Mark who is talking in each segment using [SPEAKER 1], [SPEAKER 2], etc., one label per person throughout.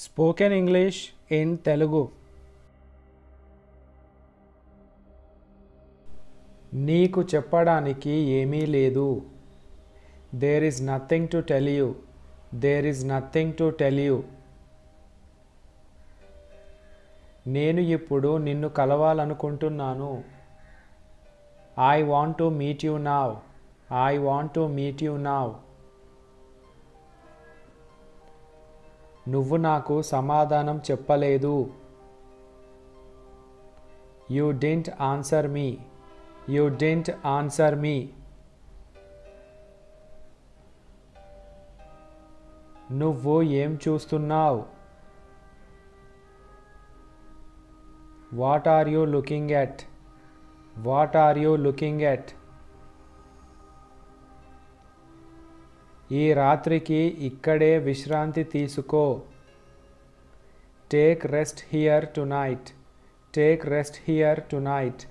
[SPEAKER 1] Spoken English in Telugu. నీకు చెప్పడానికి ఏమీ లేదు. There is nothing to tell you. There is nothing to tell you. నేను ఇప్పుడు నిన్ను కలవాలనుకుంటున్నాను. I want to meet you now. I want to meet you now. నువ్వు నాకు సమాధానం చెప్పలేదు. You didn't answer me. You didn't answer me. నువ్వు ఏం చూస్తున్నావు? What are you looking at? What are you looking at? ఈ రాత్రికి ఇక్కడే విశ్రాంతి తీసుకో. Take rest here tonight. Take rest here tonight.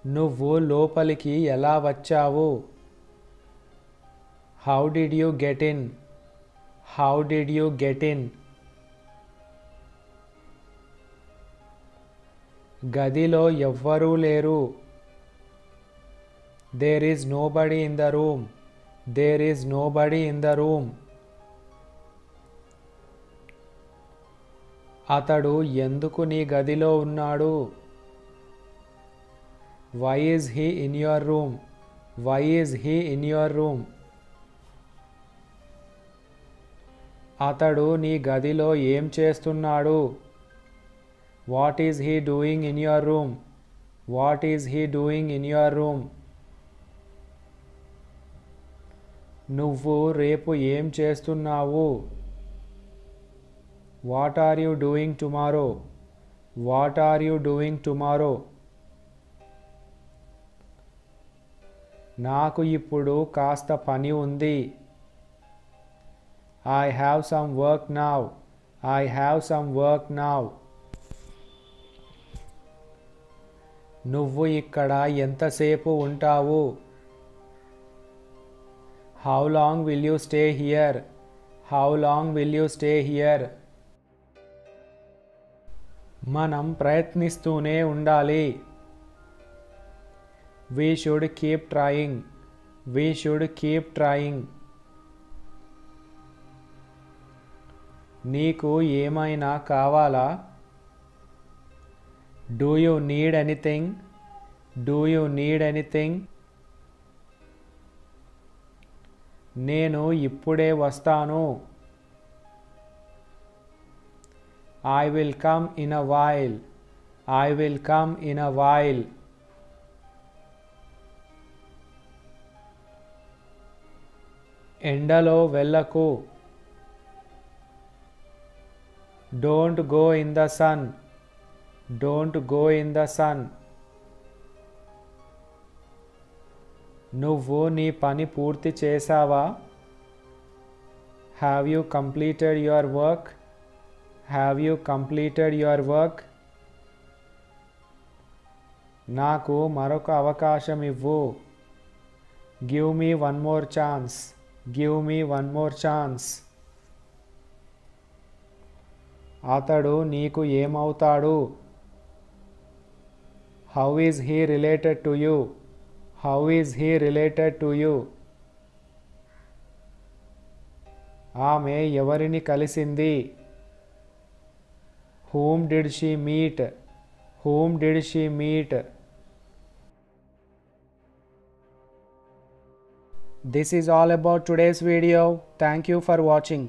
[SPEAKER 1] నువ్వు లోపలికి ఎలా వచ్చావు? How did you get in? How did you get in? గదిలో ఎవ్వరూ లేరు. There is nobody in the room. There is nobody in the room. అతడు ఎందుకు నీ గదిలో ఉన్నాడు? Why is he in your room? Why is he in your room? అతడు నీ గదిలో ఏం చేస్తున్నాడు? What is he doing in your room? What is he doing in your room? నువ్వు రేపు ఏం చేస్తున్నావు? What are you doing tomorrow? What are you doing tomorrow? నాకు ఇప్పుడు కాస్త పని ఉంది. I have some work now. I have some work now. నువ్వు ఇక్కడ ఎంతసేపు ఉంటావు? How long will you stay here? How long will you stay here? మనం ప్రయత్నిస్తూనే ఉండాలి. We should keep trying. We should keep trying. నీకు ఏమైనా కావాలా? Do you need anything? Do you need anything? నేను ఇప్పుడే వస్తాను. I will come in a while. I will come in a while. ఎండలో వెళ్ళకు. Don't go in the sun. Don't go in the sun. నువ్వు నీ పని పూర్తి చేసావా? Have you completed your work? Have you completed your work? నాకు మరొక అవకాశం ఇవ్వు. Give me one more chance. Give me one more chance. అతడు నీకు ఏమవుతాడు? How is he related to you? How is he related to you? ఆమె ఎవరిని కలిసింది? Whom did she meet? Whom did she meet? This is all about today's video. Thank you for watching.